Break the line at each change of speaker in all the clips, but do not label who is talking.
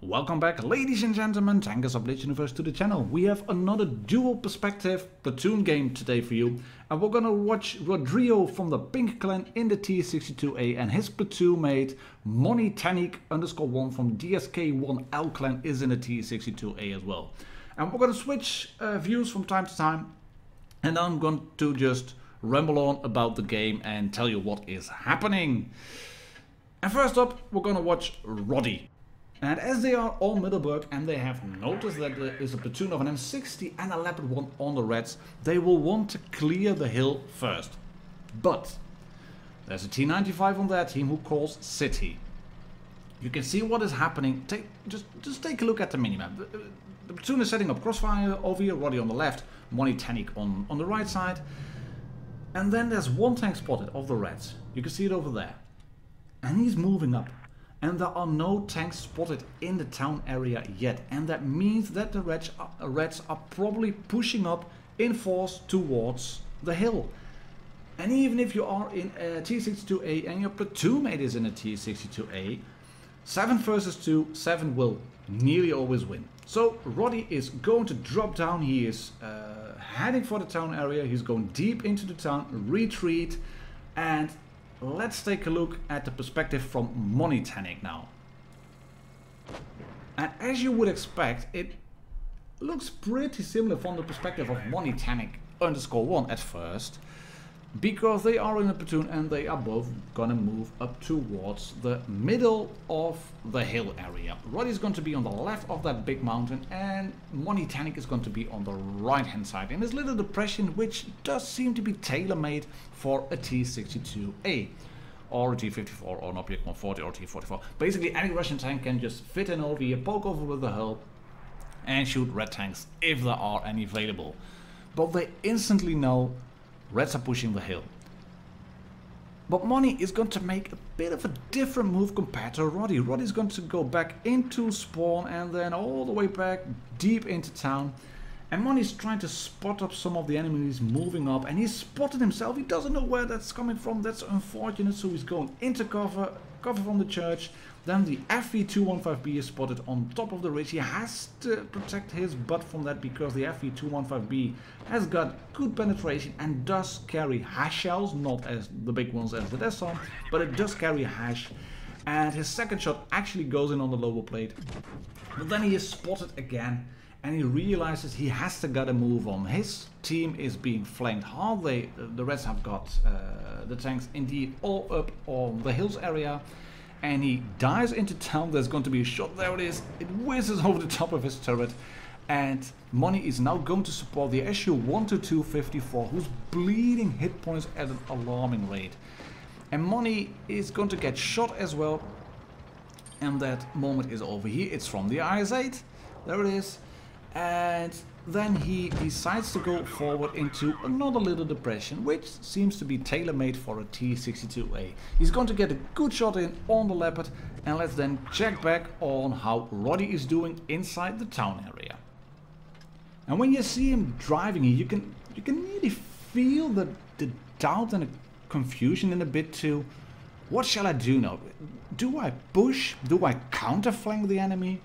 Welcome back, ladies and gentlemen, Tankers of Blitz Universe to the channel. We have another dual perspective Platoon game today for you. And we're gonna watch Rodri0 from the Pink Clan in the T-62A and his platoon mate martindogger_1 from DSK1L Clan is in the T-62A as well. And we're gonna switch views from time to time. And I'm going to just ramble on about the game and tell you what is happening. And first up, we're gonna watch Roddy. And as they are on Middleburg and they have noticed that there is a platoon of an M60 and a Leopard 1 on the Reds, they will want to clear the hill first. But there's a T-95 on their team who calls City. You can see what is happening. Just take a look at the minimap. The platoon is setting up crossfire over here, Roddy on the left, martindogger on the right side. And then there's one tank spotted of the Reds. You can see it over there. And he's moving up. And there are no tanks spotted in the town area yet. And that means that the Reds are probably pushing up in force towards the hill. And even if you are in a T-62A and your platoon mate is in a T-62A, 7 versus 2, 7 will nearly always win. So Roddy is going to drop down. He is heading for the town area. He's going deep into the town, retreat, and let's take a look at the perspective from martindogger now. And as you would expect, it looks pretty similar from the perspective of martindogger_1 at first. Because they are in a platoon and they are both gonna move up towards the middle of the hill area. Roddy is going to be on the left of that big mountain and martindogger is going to be on the right hand side in this little depression, which does seem to be tailor-made for a T-62A or a T-54 or an Object 140 or T-44. Basically any Russian tank can just fit in over here, poke over with the hull and shoot red tanks if there are any available. But they instantly know Reds are pushing the hill. But Money is going to make a bit of a different move compared to Roddy. Roddy's going to go back into spawn and then all the way back deep into town. And Money's trying to spot up some of the enemies moving up. And he's spotted himself. He doesn't know where that's coming from. That's unfortunate. So he's going into cover from the church. Then the FV215B is spotted on top of the ridge. He has to protect his butt from that because the FV215B has got good penetration and does carry hash shells, not as the big ones as the Desson, but it does carry hash. And his second shot actually goes in on the lower plate. But then he is spotted again and he realizes he has to get a move on. His team is being flanked hard. The Reds have got the tanks indeed all up on the hills area. And he dives into town. There's going to be a shot. There it is. It whizzes over the top of his turret. And Money is now going to support the SU-12254, who's bleeding hit points at an alarming rate. And Money is going to get shot as well. And that moment is over here. It's from the IS-8. There it is. And then he decides to go forward into another little depression, which seems to be tailor-made for a T-62A. He's going to get a good shot in on the Leopard, and let's then check back on how Roddy is doing inside the town area. And when you see him driving here, you can really feel the doubt and the confusion in a bit too. What shall I do now? Do I push? Do I counter-flank the enemy?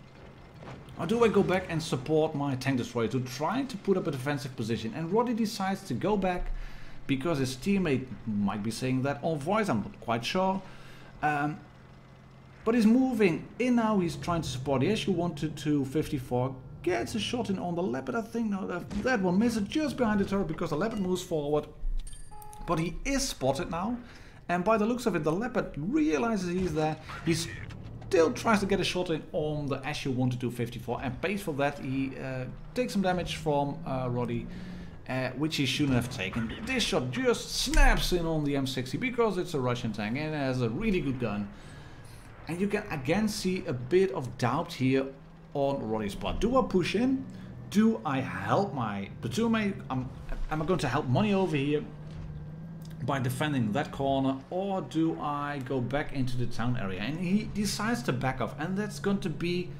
Or do I go back and support my tank destroyer to try to put up a defensive position? And Roddy decides to go back because his teammate might be saying that on voice, I'm not quite sure. But he's moving in now, he's trying to support the SU-12254. Gets a shot in on the Leopard, I think. No, that one misses just behind the turret because the Leopard moves forward. But he is spotted now. And by the looks of it, the Leopard realizes he's there. He's still tries to get a shot in on the SU-12254 and pays for that. He takes some damage from Roddy, which he shouldn't have taken. This shot just snaps in on the M60 because it's a Russian tank and it has a really good gun. And you can again see a bit of doubt here on Roddy's part. Do I push in? Do I help my platoon mate? Am I going to help Money over here by defending that corner, or do I go back into the town area? And he decides to back off, and that's going to be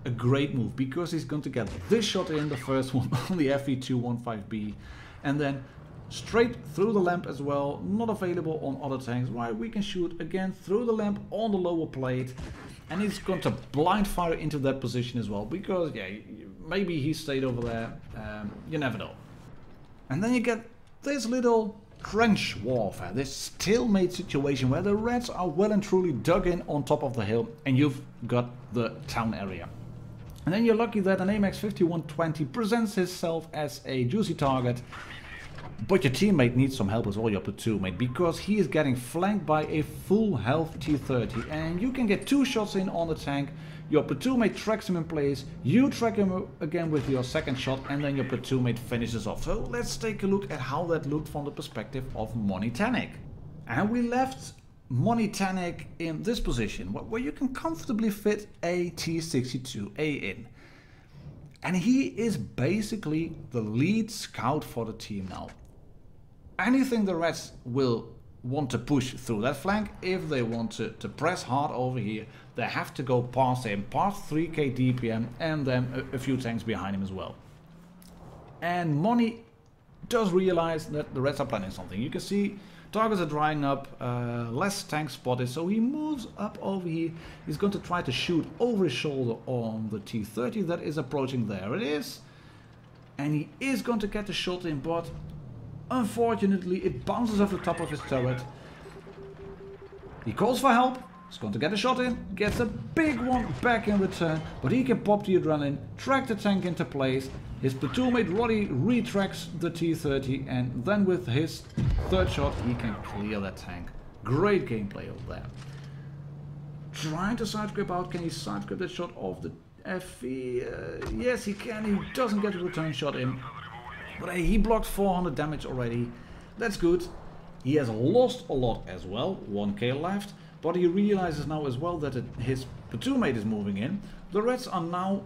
a great move because he's going to get this shot in, the first one on the FV215B, and then straight through the lamp as well, not available on other tanks. Right, we can shoot again through the lamp on the lower plate, and he's going to blind fire into that position as well, because yeah, maybe he stayed over there, you never know. And then you get this little trench warfare, this stalemate situation where the Reds are well and truly dug in on top of the hill, and you've got the town area. And then you're lucky that an AMX 5120 presents himself as a juicy target, but your teammate needs some help as well, your platoon mate, because he is getting flanked by a full health T-30, and you can get 2 shots in on the tank. Your platoon mate tracks him in place, you track him again with your second shot, and then your platoon mate finishes off. So let's take a look at how that looked from the perspective of martindogger. And we left martindogger in this position, where you can comfortably fit a T-62A in. And he is basically the lead scout for the team now. Anything the Reds will want to push through that flank, if they want to press hard over here, they have to go past him, past 3k DPM, and then a few tanks behind him as well. And Money does realize that the Reds are planning something. You can see targets are drying up, less tanks spotted, so he moves up over here. He's going to try to shoot over his shoulder on the T-30 that is approaching. There it is. And he is going to get the shot in, but unfortunately it bounces off the top of his turret. He calls for help. He's going to get a shot in, gets a big one back in return, but he can pop the adrenaline, track the tank into place. His platoon mate Roddy retracks the T-30, and then with his third shot he can clear that tank. Great gameplay over there. Trying to side grip out, can he side grip that shot off the FE? Yes he can, he doesn't get a return shot in. But hey, he blocked 400 damage already, that's good. He has lost a lot as well, 1k left, but he realizes now as well that his platoon mate is moving in. The Reds are now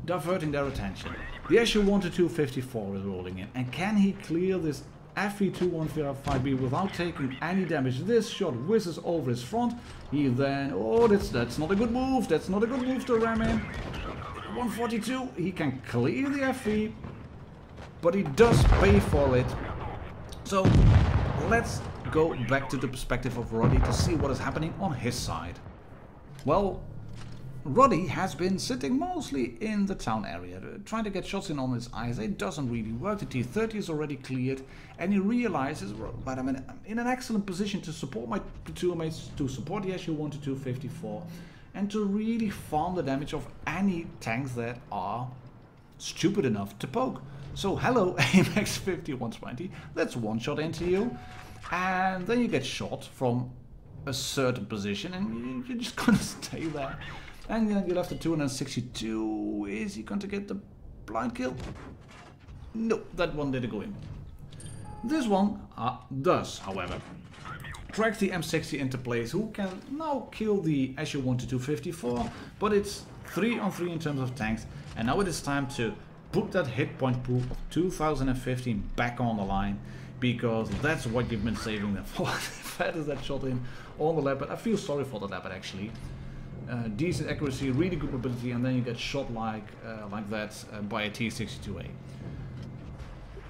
diverting their attention. The SU-122-54 is rolling in, and can he clear this FE-215B without taking any damage? This shot whizzes over his front. He then, oh, that's not a good move. That's not a good move to ram in. 142, he can clear the FE, but he does pay for it. So let's go back to the perspective of Roddy to see what is happening on his side. Well, Roddy has been sitting mostly in the town area, trying to get shots in on his eyes. It doesn't really work. The T-30 is already cleared, and he realizes, but I'm in an excellent position to support my platoon mates, to support the SU-122-54, and to really farm the damage of any tanks that are stupid enough to poke. So hello AMX 5120, that's one shot into you, and then you get shot from a certain position, and you're just gonna stay there. And then you left the 262. Is he going to get the blind kill? No, that one didn't go in. This one does, however. Tracks the M60 into place, who can now kill the SU-122-54, but it's 3-on-3 in terms of tanks, and now it is time to put that hit point pool of 2015 back on the line, because that's what you've been saving them for. That is that shot in on the leopard. I feel sorry for the leopard actually. Decent accuracy, really good mobility, and then you get shot like that by a T-62A.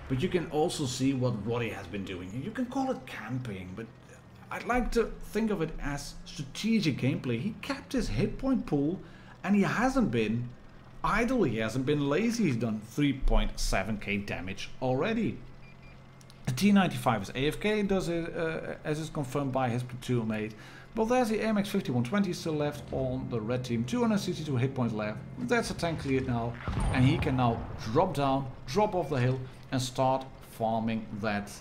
But you can also see what Roddy has been doing. You can call it camping, but I'd like to think of it as strategic gameplay. He kept his hit point pool, and he hasn't been idle, he hasn't been lazy. He's done 3.7k damage already. The T-95 is AFK, does it, as is confirmed by his platoon mate. But there's the AMX 5120 still left on the red team, 262 hit points left. That's a tank cleared now, and he can now drop down, drop off the hill, and start farming that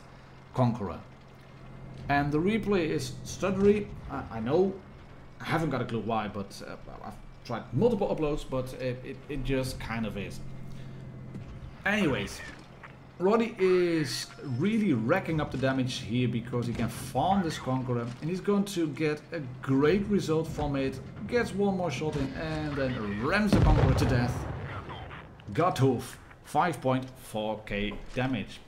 Conqueror. And the replay is stuttery. I know, I haven't got a clue why, but I've tried multiple uploads, but it just kind of is. Anyways, Roddy is really racking up the damage here because he can farm this Conqueror, and he's going to get a great result from it. Gets one more shot in and then rams the Conqueror to death. Godhoof, 5.4k damage.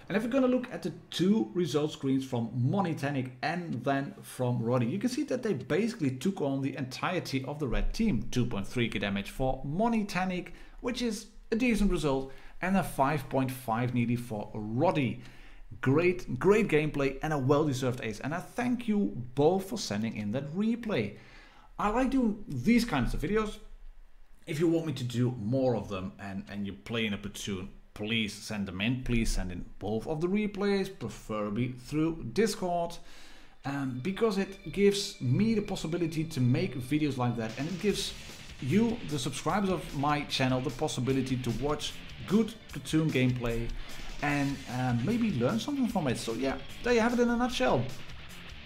And if we're going to look at the two result screens from martindogger and then from Roddy, you can see that they basically took on the entirety of the red team. 2.3k damage for martindogger, which is a decent result, and a 5.5 nearly for Roddy. Great gameplay and a well-deserved ace. And I thank you both for sending in that replay. I like doing these kinds of videos. If you want me to do more of them and you play in a platoon, please send them in. Please send in both of the replays, preferably through Discord. Because it gives me the possibility to make videos like that, and it gives you, the subscribers of my channel, the possibility to watch good platoon gameplay and maybe learn something from it. So yeah, there you have it in a nutshell.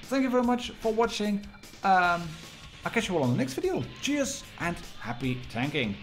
Thank you very much for watching. I'll catch you all on the next video. Cheers and happy tanking.